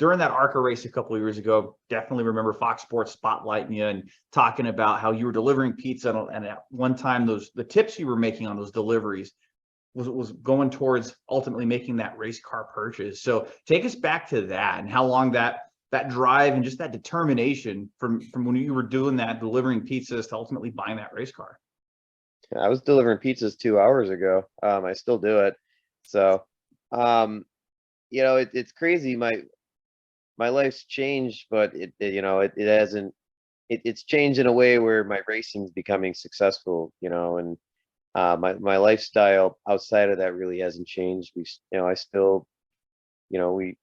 during that ARCA race a couple of years ago, definitely remember Fox Sports spotlighting you and talking about how you were delivering pizza, and at one time the tips you were making on those deliveries was going towards ultimately making that race car purchase. So take us back to that and how long that drive and just that determination from when you were doing that, delivering pizzas to ultimately buying that race car. I was delivering pizzas 2 hours ago. I still do it. So, it's crazy. My life's changed, but it hasn't. It's changed in a way where my racing's becoming successful. And my lifestyle outside of that really hasn't changed. I still, we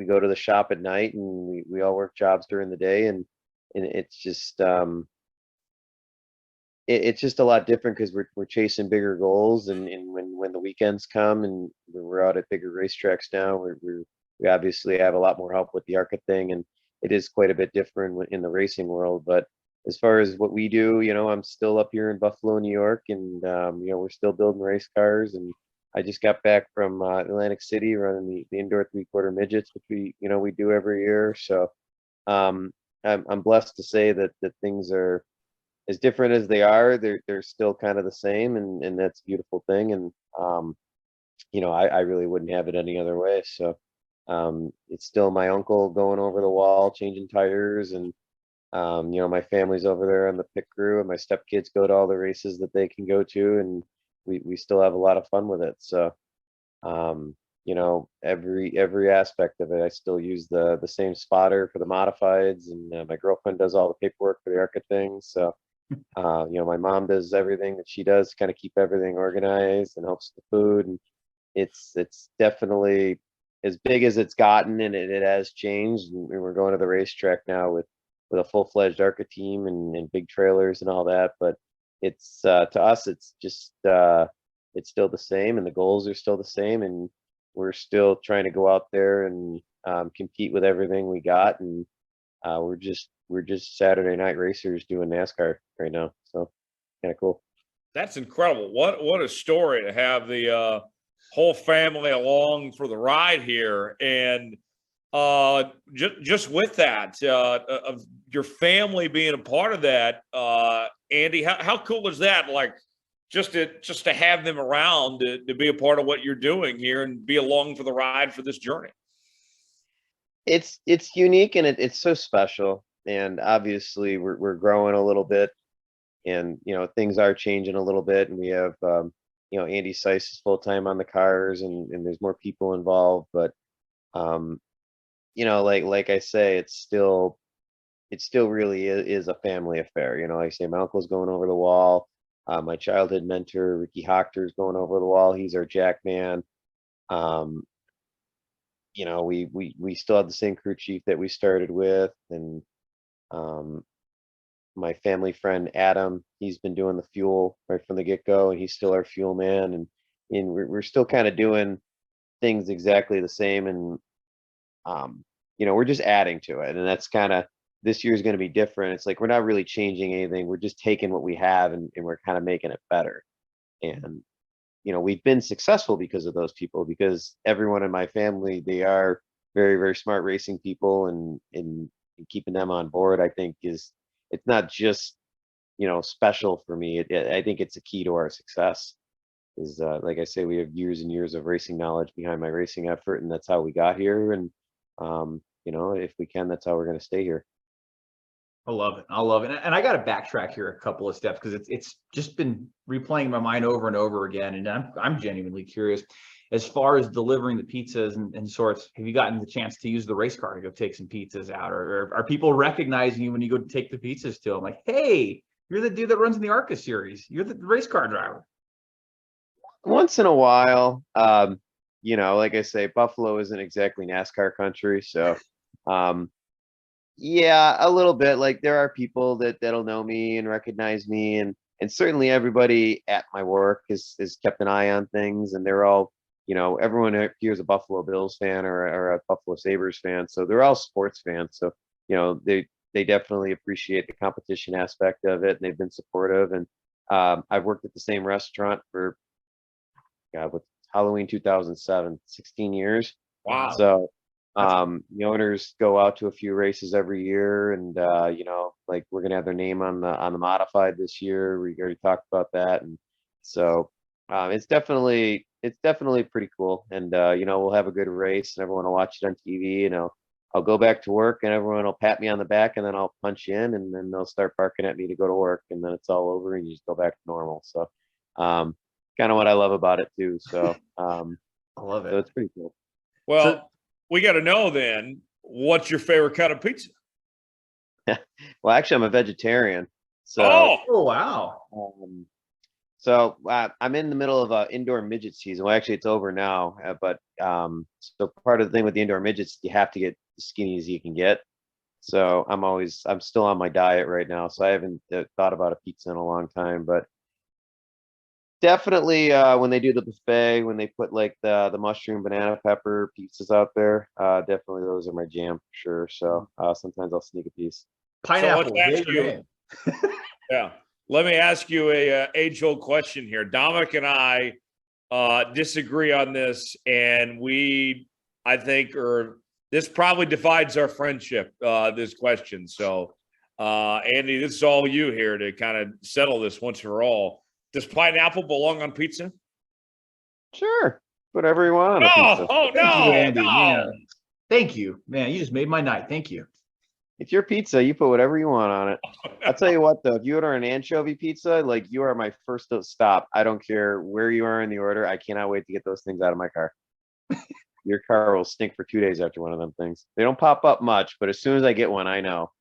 go to the shop at night, and we all work jobs during the day, and it's just it's just a lot different because we're chasing bigger goals, and when the weekends come and we're out at bigger racetracks now, we obviously have a lot more help with the ARCA thing, and it is quite a bit different in the racing world. But as far as what we do, I'm still up here in Buffalo, New York, and we're still building race cars. And I just got back from Atlantic City running the indoor 3/4 midgets, which we do every year. So I'm blessed to say that things are as different as they are. They're still kind of the same, and that's a beautiful thing. And I really wouldn't have it any other way. So it's still my uncle going over the wall, changing tires, and my family's over there on the pit crew, and my stepkids go to all the races that they can go to, and we still have a lot of fun with it. So every aspect of it, I still use the same spotter for the modifieds, and my girlfriend does all the paperwork for the ARCA things. So my mom does everything that she does to kind of keep everything organized and helps the food. And it's definitely as big as it's gotten, and it has changed. And we're going to the racetrack now with a full-fledged ARCA team and big trailers and all that. But it's to us, it's just it's still the same, and the goals are still the same, and we're still trying to go out there and compete with everything we got. And we're just Saturday night racers doing NASCAR right now. So kind of cool. That's incredible. What a story to have the whole family along for the ride here. And just with that, of your family being a part of that, Andy, how cool is that? Like just to have them around to be a part of what you're doing here and be along for the ride for this journey. It's unique, and it's so special. And obviously we're growing a little bit, and things are changing a little bit, and we have Andy Seiss is full time on the cars, and there's more people involved. But like I say, it still really is a family affair. Like I say, my uncle's going over the wall. My childhood mentor Ricky Hochter is going over the wall. He's our jack man. We still have the same crew chief that we started with, and my family friend Adam, he's been doing the fuel right from the get-go, and he's still our fuel man. And we're still kind of doing things exactly the same, and we're just adding to it. And that's kind of, this year's going to be different. It's like we're not really changing anything. We're just taking what we have, and we're kind of making it better. And we've been successful because of those people, because everyone in my family, they are very, very smart racing people, and keeping them on board, I think it's not just, special for me. I think it's a key to our success. Is like I say, we have years and years of racing knowledge behind my racing effort, and that's how we got here. And if we can, that's how we're going to stay here. I love it. And I got to backtrack here a couple of steps, because it's just been replaying in my mind over and over again. And I'm genuinely curious, as far as delivering the pizzas and sorts, have you gotten the chance to use the race car to go take some pizzas out? Or are people recognizing you when you go to take the pizzas to them? Like, hey, you're the dude that runs in the ARCA series. You're the race car driver. Once in a while, like I say, Buffalo isn't exactly NASCAR country. So, yeah, a little bit. Like, there are people that'll know me and recognize me, and certainly everybody at my work has kept an eye on things, and they're all, everyone here is a Buffalo Bills fan or a Buffalo Sabres fan, so they're all sports fans. So they definitely appreciate the competition aspect of it, and they've been supportive. And I've worked at the same restaurant for, with Halloween 2007, 16 years. Wow. So The owners go out to a few races every year, and like we're gonna have their name on the modified this year. We already talked about that, and so it's definitely pretty cool. And we'll have a good race, and everyone will watch it on TV. And I'll go back to work, and everyone will pat me on the back, and then I'll punch in, and then they'll start barking at me to go to work, and then it's all over, and you just go back to normal. So kind of what I love about it too. So I love so it. it's pretty cool. Well, we got to know then, what's your favorite kind of pizza? Well, actually, I'm a vegetarian. So Oh, wow. I'm in the middle of indoor midget season. Well, actually, it's over now. But so part of the thing with the indoor midgets, you have to get as skinny as you can get. So I'm still on my diet right now. So I haven't thought about a pizza in a long time. But definitely when they do the buffet, when they put like the mushroom, banana, pepper pizzas out there, definitely those are my jam for sure. So sometimes I'll sneak a piece. Pineapple. let's ask yay or you- nay? Yeah. Let me ask you a age-old question here. Dominic and I disagree on this, and I think, this probably divides our friendship, this question. So, Andy, this is all you here to kind of settle this once for all. Does pineapple belong on pizza? Sure, whatever you want on a pizza. Oh, Thank you, no, Andy. no. Man. Thank you, man. You just made my night. Thank you. It's your pizza. You put whatever you want on it. I'll tell you what, though, if you order an anchovy pizza, like you are my first stop. I don't care where you are in the order. I cannot wait to get those things out of my car. Your car will stink for 2 days after one of them things. They don't pop up much, but as soon as I get one, I know.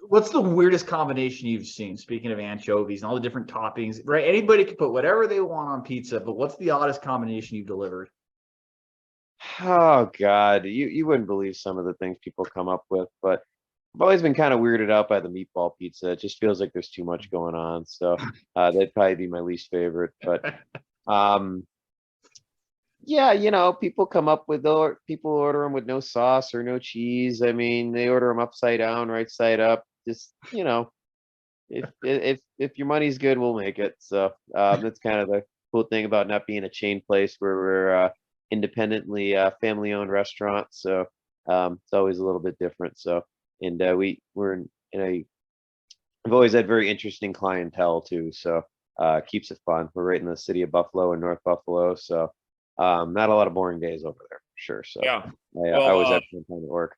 What's the weirdest combination you've seen? Speaking of anchovies and all the different toppings, right? Anybody can put whatever they want on pizza, but what's the oddest combination you've delivered? Oh God, you wouldn't believe some of the things people come up with, but I've always been kind of weirded out by the meatball pizza. It just feels like there's too much going on. So that'd probably be my least favorite. But yeah, people come up with people order them with no sauce or no cheese. I mean, they order them upside down, right side up. Just if your money's good, we'll make it. So that's kind of the cool thing about not being a chain place where we're independently family-owned restaurant. So it's always a little bit different. So and we're I've always had very interesting clientele too. So keeps it fun. We're right in the city of Buffalo and North Buffalo. So not a lot of boring days over there for sure. So Yeah. I always have fun time at work.